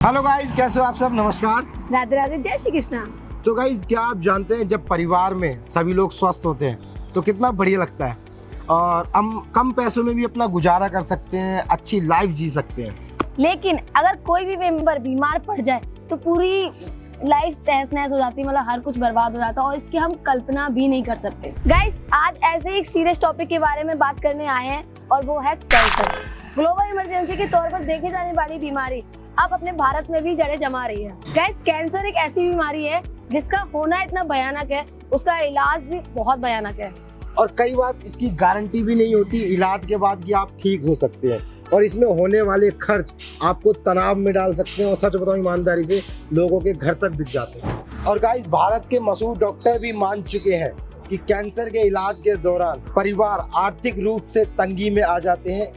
Hello guys, कैसे हो आप सब। नमस्कार, राधे राधे, जय श्री कृष्णा। तो गाइस, क्या आप जानते हैं जब परिवार में सभी लोग स्वस्थ होते हैं तो कितना बढ़िया लगता है और हम कम पैसों में भी अपना गुजारा कर सकते हैं, अच्छी लाइफ जी सकते हैं। लेकिन अगर कोई भी मेंबर बीमार पड़ जाए तो पूरी लाइफ तहस नहस हो जाती है, मतलब हर कुछ बर्बाद हो जाता है और इसकी हम कल्पना भी नहीं कर सकते। गाइस, आज ऐसे एक सीरियस टॉपिक के बारे में बात करने आए हैं और वो है कैंसर। ग्लोबल इमरजेंसी के तौर पर देखे जाने वाली बीमारी अब अपने भारत में भी जड़ें जमा रही है। गाइस, कैंसर एक ऐसी बीमारी है जिसका होना इतना भयानक है, उसका इलाज भी बहुत भयानक है और कई बार इसकी गारंटी भी नहीं होती इलाज के बाद कि आप ठीक हो सकते हैं और इसमें होने वाले खर्च आपको तनाव में डाल सकते हैं और सच बताऊं ईमानदारी से लोगों के घर तक बिक जाते हैं। और गाइस, भारत के मशहूर डॉक्टर भी मान चुके हैं कि कैंसर के इलाज के दौरान परिवार आर्थिक रूप से तंगी में आ जाते हैं।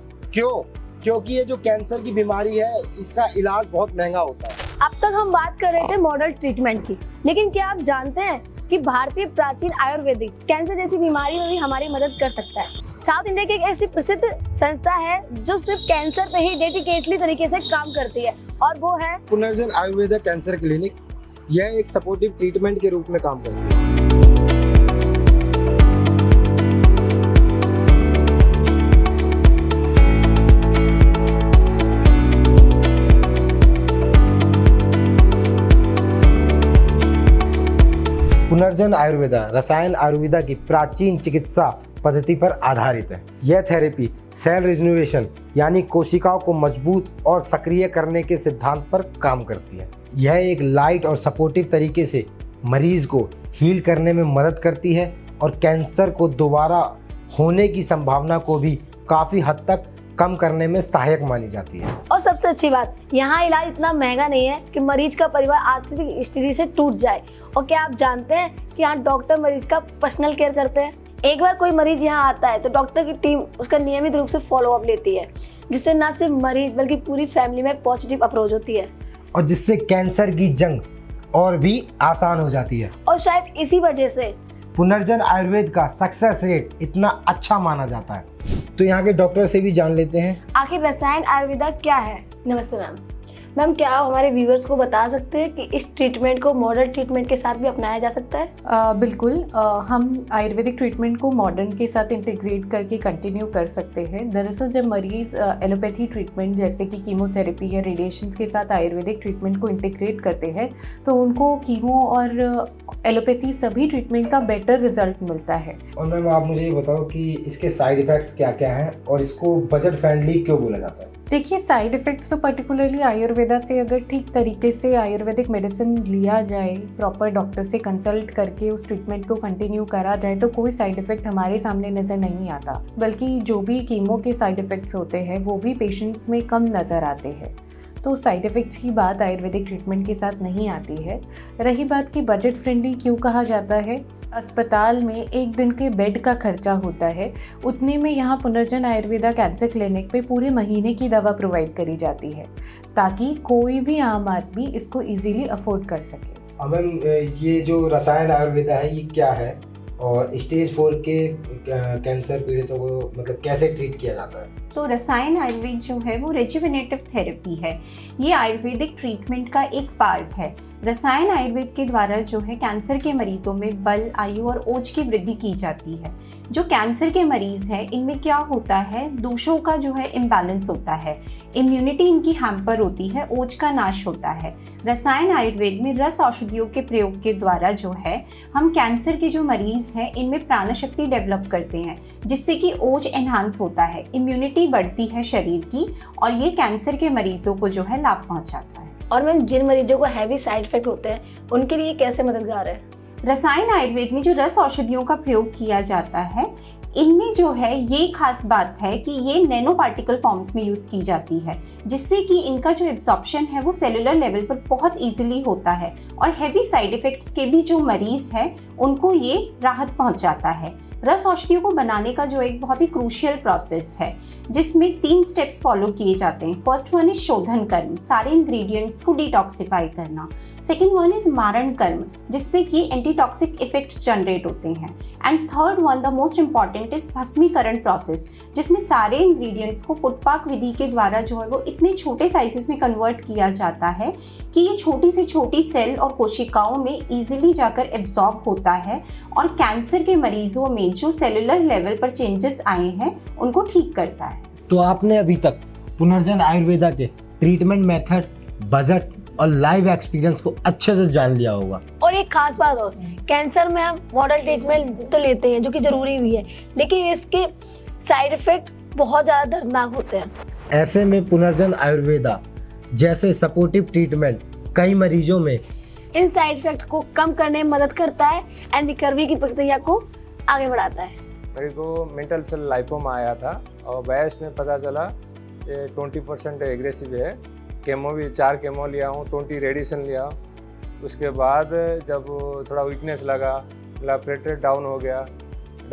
क्योंकि ये जो कैंसर की बीमारी है इसका इलाज बहुत महंगा होता है। अब तक हम बात कर रहे थे मॉडर्न ट्रीटमेंट की, लेकिन क्या आप जानते हैं कि भारतीय प्राचीन आयुर्वेदिक कैंसर जैसी बीमारी में भी हमारी मदद कर सकता है। साउथ इंडिया की एक ऐसी प्रसिद्ध संस्था है जो सिर्फ कैंसर पे ही डेडिकेटली तरीके से काम करती है और वो है पुनर्जन आयुर्वेदा कैंसर क्लिनिक। यह एक सपोर्टिव ट्रीटमेंट के रूप में काम करती है। पुनर्जन आयुर्वेदा रसायन आयुर्वेदा की प्राचीन चिकित्सा पद्धति पर आधारित है। यह थेरेपी सेल रिजन्युएशन यानी कोशिकाओं को मजबूत और सक्रिय करने के सिद्धांत पर काम करती है। यह एक लाइट और सपोर्टिव तरीके से मरीज को हील करने में मदद करती है और कैंसर को दोबारा होने की संभावना को भी काफ़ी हद तक कम करने में सहायक मानी जाती है। और सबसे अच्छी बात, यहाँ इलाज इतना महंगा नहीं है कि मरीज का परिवार आर्थिक स्थिति से टूट जाए। और क्या आप जानते हैं कि यहाँ डॉक्टर मरीज का पर्सनल केयर करते हैं। एक बार कोई मरीज यहाँ आता है तो डॉक्टर की टीम उसका नियमित रूप से फॉलो अप लेती है, जिससे न सिर्फ मरीज बल्कि पूरी फैमिली में पॉजिटिव अप्रोच होती है और जिससे कैंसर की जंग और भी आसान हो जाती है। और शायद इसी वजह से पुनर्जन आयुर्वेद का सक्सेस रेट इतना अच्छा माना जाता है। तो यहाँ के डॉक्टर से भी जान लेते हैं आखिर रसायन आयुर्वेदा क्या है। नमस्ते मैम, क्या आप हमारे व्यूअर्स को बता सकते हैं कि इस ट्रीटमेंट को मॉडर्न ट्रीटमेंट के साथ भी अपनाया जा सकता है? बिल्कुल, हम आयुर्वेदिक ट्रीटमेंट को मॉडर्न के साथ इंटीग्रेट करके कंटिन्यू कर सकते हैं। दरअसल जब मरीज़ एलोपैथी ट्रीटमेंट जैसे कि कीमोथेरेपी या रेडिएशन के साथ आयुर्वेदिक ट्रीटमेंट को इंटीग्रेट करते हैं तो उनको कीमो और एलोपैथी सभी ट्रीटमेंट का बेटर रिजल्ट मिलता है। और मैम, आप मुझे ये बताओ कि इसके साइड इफ़ेक्ट्स क्या क्या हैं और इसको बजट फ्रेंडली क्यों बोला जाता है? देखिए, साइड इफ़ेक्ट्स तो पर्टिकुलरली आयुर्वेदा से अगर ठीक तरीके से आयुर्वेदिक मेडिसिन लिया जाए, प्रॉपर डॉक्टर से कंसल्ट करके उस ट्रीटमेंट को कंटिन्यू करा जाए तो कोई साइड इफ़ेक्ट हमारे सामने नज़र नहीं आता। बल्कि जो भी कीमो के साइड इफ़ेक्ट्स होते हैं वो भी पेशेंट्स में कम नज़र आते हैं। तो साइड इफ़ेक्ट्स की बात आयुर्वेदिक ट्रीटमेंट के साथ नहीं आती है। रही बात कि बजट फ्रेंडली क्यों कहा जाता है, अस्पताल में एक दिन के बेड का खर्चा होता है, उतने में यहाँ पुनर्जन आयुर्वेदा कैंसर क्लिनिक पे पूरे महीने की दवा प्रोवाइड करी जाती है ताकि कोई भी आम आदमी इसको इजीली अफोर्ड कर सके। मैम, ये जो रसायन आयुर्वेदा है ये क्या है और स्टेज 4 के कैंसर पीड़ितों को मतलब कैसे ट्रीट किया जाता है? तो रसायन आयुर्वेद जो है वो रेजुवेनेटिव थेरेपी है। ये आयुर्वेदिक ट्रीटमेंट का एक पार्ट है। रसायन आयुर्वेद के द्वारा जो है कैंसर के मरीजों में बल, आयु और ओज की वृद्धि की जाती है। जो कैंसर के मरीज हैं इनमें क्या होता है, दोषों का जो है इम्बैलेंस होता है, इम्यूनिटी इनकी हैम्पर होती है, ओज का नाश होता है। रसायन आयुर्वेद में रस औषधियों के प्रयोग के द्वारा जो है हम कैंसर के जो मरीज हैं इनमें प्राण शक्ति डेवलप करते हैं, जिससे कि ओज एनहांस होता है, इम्यूनिटी बढ़ती है शरीर की और ये कैंसर के मरीजों को जो है लाभ पहुंचाता है। और मैम, जिन मरीजों को हैवी साइड इफेक्ट होते हैं उनके लिए कैसे मददगार है? रसायन आयुर्वेद में जो रस औषधियों का प्रयोग किया जाता है इनमें जो है ये खास बात है कि ये नैनो पार्टिकल फॉर्म्स में यूज़ की जाती है, जिससे कि इनका जो एब्जॉर्प्शन है वो सेलुलर लेवल पर बहुत इजीली होता है और हैवी साइड इफ़ेक्ट्स के भी जो मरीज हैं उनको ये राहत पहुंचाता है। रस औषधियों को बनाने का जो एक बहुत ही क्रूशियल प्रोसेस है जिसमें 3 स्टेप्स फॉलो किए जाते हैं। फर्स्ट वन इज शोधन कर्म, सारे इंग्रेडिएंट्स को डिटॉक्सिफाई करना। सेकेंड वन इज मारण कर्म, जिससे कि एंटीटॉक्सिक इफेक्ट्स जनरेट होते हैं। And third one the most important is भस्मीकरण प्रोसेस, जिसमें सारे इंग्रेडिएंट्स को पुटपाक विधि के द्वारा जो है वो इतने छोटे साइजेस में कन्वर्ट किया जाता है कि ये छोटी से छोटी सेल और कोशिकाओं में इजीली जाकर एब्जॉर्ब होता है और कैंसर के मरीजों में जो सेलुलर लेवल पर चेंजेस आए हैं उनको ठीक करता है। तो आपने अभी तक पुनर्जन आयुर्वेदा के ट्रीटमेंट मेथड, बजट और लाइव एक्सपीरियंस को अच्छे से जान लिया होगा। और एक खास बात और, कैंसर में हम मॉडल ट्रीटमेंट तो लेते हैं जो कि जरूरी भी है, लेकिन इसके साइड इफेक्ट बहुत ज़्यादा दर्दनाक होते हैं। ऐसे में पुनर्जन आयुर्वेदा जैसे सपोर्टिव ट्रीटमेंट कई मरीजों में इन साइड इफेक्ट को कम करने में मदद करता है एंड रिकवरी की प्रक्रिया को आगे बढ़ाता है। मेरे को मेंटल सेल लाइपोमा आया था और बैच में पता चला ये 20% एग्रेसिव है। केमो भी 4 केमो लिया हूँ, 20 रेडिएशन लिया। उसके बाद जब थोड़ा वीकनेस लगा, प्लेटलेट डाउन हो गया,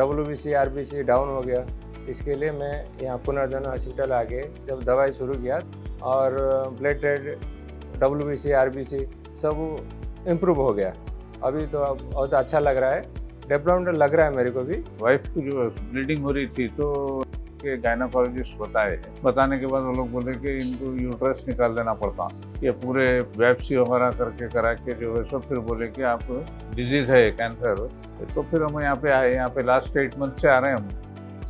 WBC RBC डाउन हो गया। इसके लिए मैं यहाँ पुनर्जन हॉस्पिटल आके जब दवाई शुरू किया और प्लेटलेट WBC RBC सब इम्प्रूव हो गया। अभी तो बहुत अच्छा लग रहा है, डेवलपमेंट लग रहा है मेरे को भी। वाइफ की जो ब्लीडिंग हो रही थी तो के गायनाकोलॉजिस्ट बताने के बाद वो लोग बोले कि इनको यूट्रस निकाल देना पड़ता, ये पूरे बायोप्सी वगैरह करके करा के जो है सब फिर बोले कि आप डिजीज़ है कैंसर। तो फिर हम यहाँ पे आए, यहाँ पे लास्ट 8 मंथ से आ रहे हैं, हम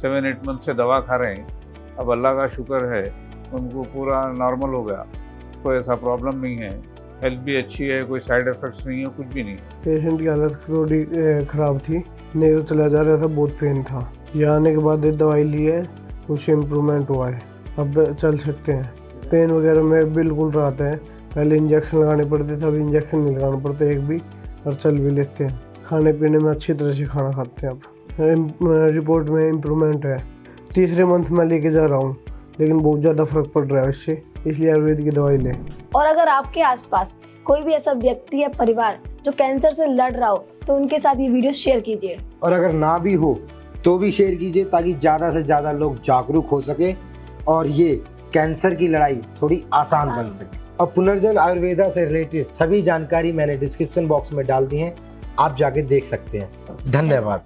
7-8 मंथ से दवा खा रहे हैं। अब अल्लाह का शुक्र है उनको पूरा नॉर्मल हो गया, कोई ऐसा प्रॉब्लम नहीं है, हेल्थ भी अच्छी है, कोई साइड इफेक्ट्स नहीं है, कुछ भी नहीं। पेशेंट की हालत थोड़ी ख़राब थी, नहीं तो चला जा रहा था, बहुत पेन था। यहाँ आने के बाद दवाई ली है, कुछ इम्प्रूवमेंट हुआ है, अब चल सकते हैं। पेन वगैरह में बिल्कुल राहत है, पहले इंजेक्शन लगाने पड़ते थे, अभी इंजेक्शन नहीं लगाना पड़ता एक भी, और चल भी लेते हैं। खाने पीने में अच्छी तरह से खाना खाते हैं। अब रिपोर्ट में इम्प्रूवमेंट है, 3रे मंथ में लेके जा रहा हूँ, लेकिन बहुत ज़्यादा फर्क पड़ रहा है इससे, इसलिए आयुर्वेद की दवाई लें। और अगर आपके आसपास कोई भी ऐसा व्यक्ति या परिवार जो कैंसर से लड़ रहा हो तो उनके साथ ये वीडियो शेयर कीजिए। और अगर ना भी हो तो भी शेयर कीजिए, ताकि ज़्यादा से ज़्यादा लोग जागरूक हो सके और ये कैंसर की लड़ाई थोड़ी आसान बन सके। और पुनर्जन आयुर्वेदा से रिलेटेड सभी जानकारी मैंने डिस्क्रिप्शन बॉक्स में डाल दी है, आप जाके देख सकते हैं। धन्यवाद।